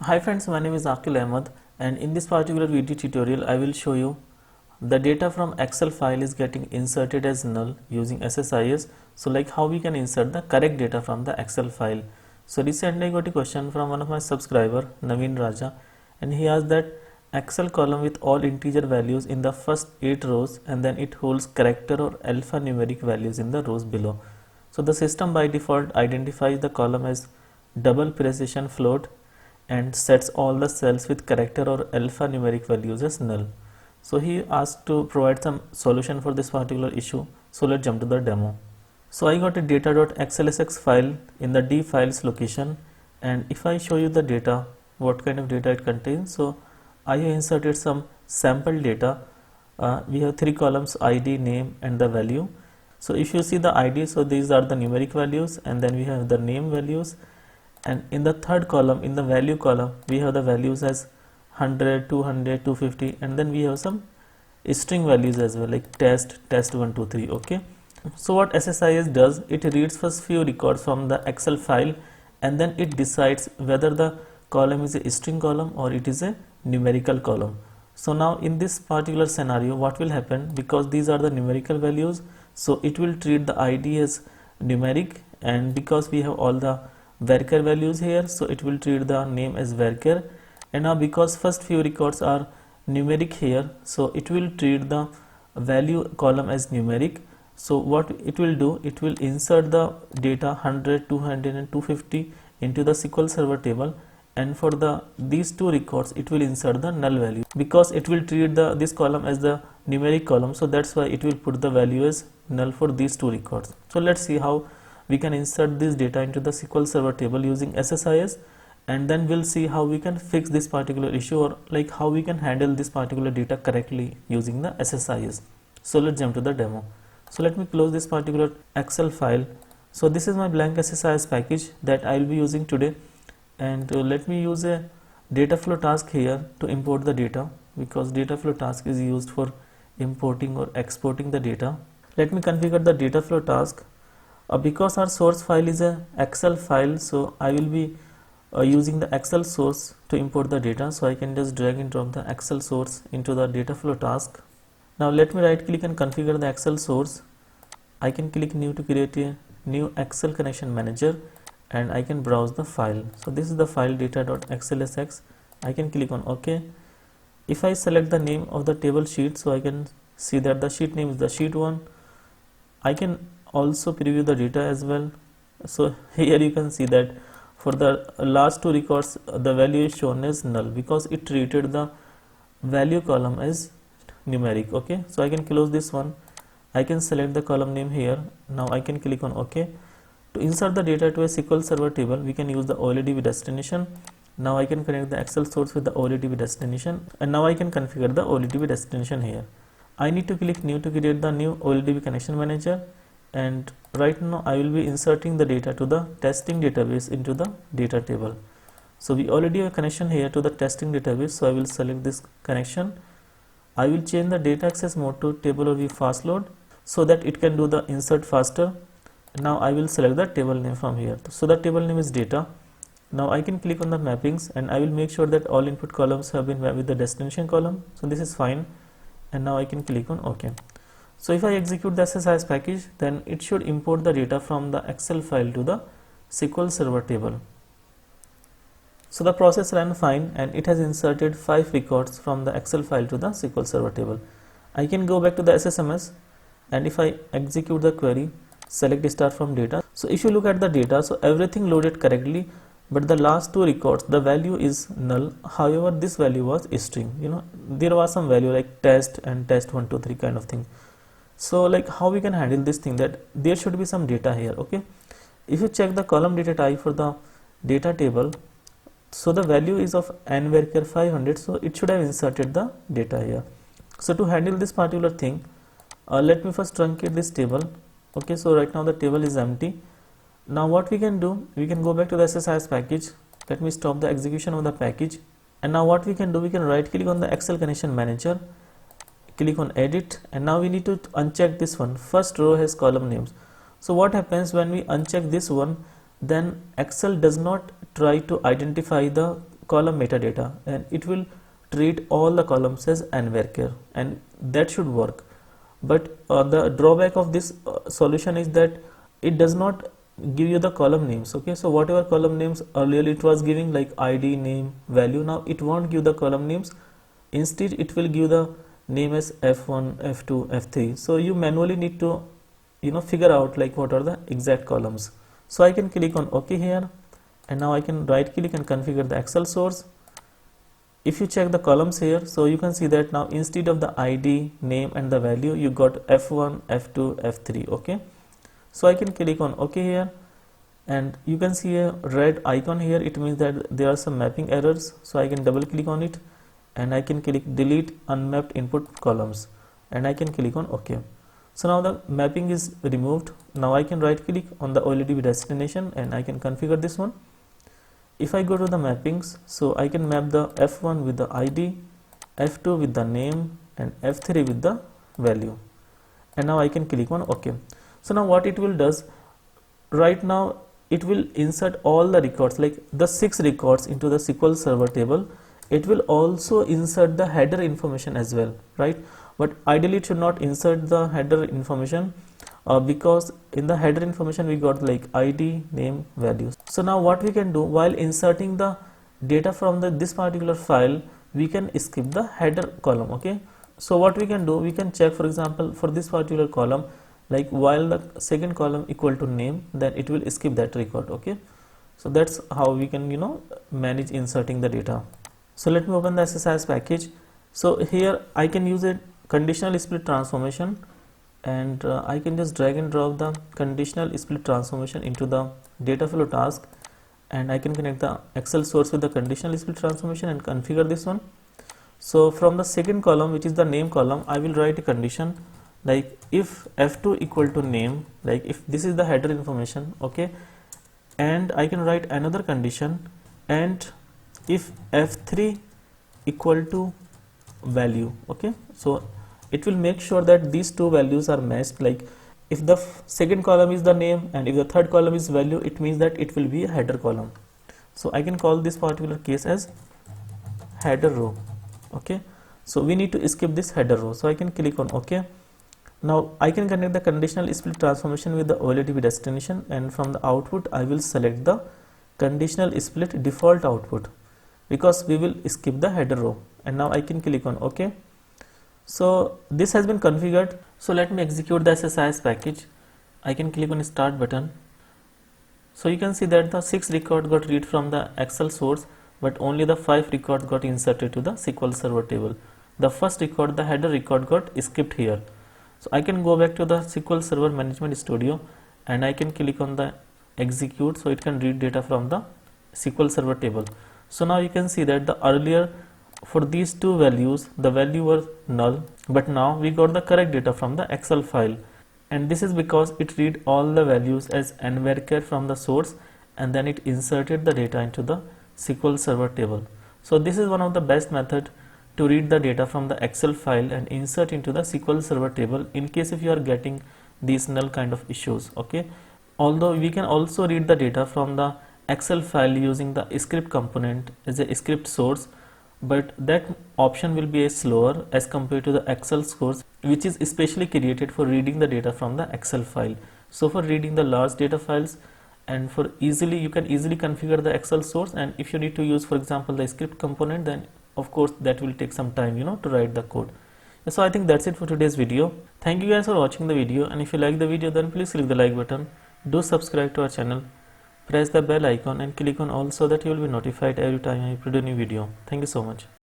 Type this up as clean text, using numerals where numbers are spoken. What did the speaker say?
Hi friends, my name is Aqil Ahmed, and in this particular video tutorial I will show you the data from Excel file is getting inserted as null using SSIS. So like how we can insert the correct data from the Excel file. So recently I got a question from one of my subscriber Naveen Raja, and he asked that Excel column with all integer values in the first 8 rows and then it holds character or alphanumeric values in the rows below. So the system by default identifies the column as double precision float and sets all the cells with character or alphanumeric values as null. So he asked to provide some solution for this particular issue. So let's jump to the demo. So I got a data.xlsx file in the d files location, and if I show you the data, what kind of data it contains. So I have inserted some sample data. We have 3 columns: ID, name and the value. So if you see the ID, so these are the numeric values, and then we have the name values, and in the third column, in the value column, we have the values as 100, 200, 250, and then we have some string values as well, like test, test1, 2, 3. Okay, so what SSIS does, it reads first few records from the Excel file and then it decides whether the column is a string column or it is a numerical column. So now in this particular scenario, what will happen, because these are the numerical values, so it will treat the ID as numeric, and because we have all the varchar values here, so it will treat the name as varchar. And now because first few records are numeric here, so it will treat the value column as numeric. So what it will do, it will insert the data 100, 200 and 250 into the SQL Server table, and for these two records it will insert the null value, because it will treat this column as the numeric column, so that's why it will put the value as null for these two records. So let's see how we can insert this data into the SQL Server table using SSIS, and then we'll see how we can fix this particular issue, or like how we can handle this particular data correctly using the SSIS. So let's jump to the demo. So let me close this particular Excel file. So this is my blank SSIS package that I will be using today, and let me use a data flow task here to import the data, because data flow task is used for importing or exporting the data. Let me configure the data flow task. Because our source file is a Excel file, so I will be using the Excel source to import the data. So I can just drag and drop the Excel source into the data flow task. Now let me right click and configure the Excel source. I can click new to create a new Excel connection manager, and I can browse the file. So this is the file data.xlsx. I can click on OK. If I select the name of the table sheet, so I can see that the sheet name is the sheet 1. I can also preview the data as well. So here you can see that for the last two records the value is shown as null, because it treated the value column as numeric. Okay, so I can close this one. I can select the column name here. Now I can click on OK. To insert the data to a SQL Server table, we can use the OLEDB destination. Now I can connect the Excel source with the OLEDB destination, and now I can configure the OLEDB destination here. I need to click new to create the new OLEDB connection manager, and right now I will be inserting the data to the testing database into the data table. So we already have a connection here to the testing database, so I will select this connection. I will change the data access mode to table or view fast load, so that it can do the insert faster. Now I will select the table name from here. So the table name is data. Now I can click on the mappings, and I will make sure that all input columns have been mapped with the destination column. So this is fine, and now I can click on OK. So if I execute the SSIS package, then it should import the data from the Excel file to the SQL Server table. So the process ran fine, and it has inserted 5 records from the Excel file to the SQL Server table. I can go back to the SSMS, and if I execute the query, select start from data. So if you look at the data, so everything loaded correctly, but the last two records, the value is null. However, this value was string. There was some value like test and test1, 2, 3 kind of thing. So like how we can handle this thing, that there should be some data here. Okay, if you check the column data type for the data table, so the value is of n varchar 500, so it should have inserted the data here. So to handle this particular thing, let me first truncate this table. Okay, so right now the table is empty. Now what we can do, we can go back to the SSIS package. Let me stop the execution of the package, and now what we can do, we can right click on the Excel connection manager, click on edit, and now we need to uncheck this one, first row has column names. So what happens when we uncheck this one, then Excel does not try to identify the column metadata, and it will treat all the columns as nvarchar, and that should work. But the drawback of this solution is that it does not give you the column names. Okay, so whatever column names earlier it was giving, like id, name, value, now it won't give the column names. Instead it will give the name as f1, f2, f3. So you manually need to figure out like what are the exact columns. So I can click on OK here, and now I can right click and configure the Excel source. If you check the columns here, so you can see that now instead of the id, name and the value, you got f1, f2, f3. Okay, so I can click on OK here, and you can see a red icon here. It means that there are some mapping errors. So I can double click on it, and I can click delete unmapped input columns, and I can click on OK. So now the mapping is removed. Now I can right click on the OLEDB destination, and I can configure this one. If I go to the mappings, so I can map the f1 with the id, f2 with the name, and f3 with the value, and now I can click on OK. So now what it will does, right now it will insert all the records, like the 6 records into the SQL Server table. It will also insert the header information as well, right? But ideally it should not insert the header information because in the header information we got like id, name, values. So now what we can do, while inserting the data from this particular file, we can skip the header column. Okay, so what we can do, we can check, for example, for this particular column, like while the second column equal to name, then it will skip that record. Okay, so that's how we can manage inserting the data. So let me open the SSIS package. So here I can use a conditional split transformation, and I can just drag and drop the conditional split transformation into the data flow task, and I can connect the Excel source with the conditional split transformation and configure this one. So from the second column, which is the name column, I will write a condition like if f2 equal to name, like if this is the header information. Okay, and I can write another condition, and if f3 equal to value. Okay, so it will make sure that these two values are matched. Like if the second column is the name and if the third column is value, it means that it will be a header column. So I can call this particular case as header row. Okay, so we need to skip this header row, so I can click on OK. Now I can connect the conditional split transformation with the OLEDB destination, and from the output I will select the conditional split default output because we will skip the header row, and now I can click on OK. So this has been configured. So let me execute the SSIS package. I can click on start button. So you can see that the 6 records got read from the Excel source, but only the 5 records got inserted to the SQL Server table. The first record, the header record, got skipped here. So I can go back to the SQL Server Management Studio, and I can click on the execute, so it can read data from the SQL Server table. So now you can see that the earlier for these two values, the value was null, but now we got the correct data from the Excel file, and this is because it read all the values as nvarchar from the source, and then it inserted the data into the SQL Server table. So this is one of the best method to read the data from the Excel file and insert into the SQL Server table in case if you are getting these null kind of issues. Okay, although we can also read the data from the Excel file using the script component as a script source, but that option will be slower as compared to the Excel source, which is especially created for reading the data from the Excel file. So for reading the large data files, and for easily, you can easily configure the Excel source, and if you need to use, for example, the script component, then of course that will take some time to write the code. So I think that's it for today's video. Thank you guys for watching the video, and if you like the video, then please click the like button, do subscribe to our channel, press the bell icon and click on all so that you will be notified every time I upload a new video. Thank you so much.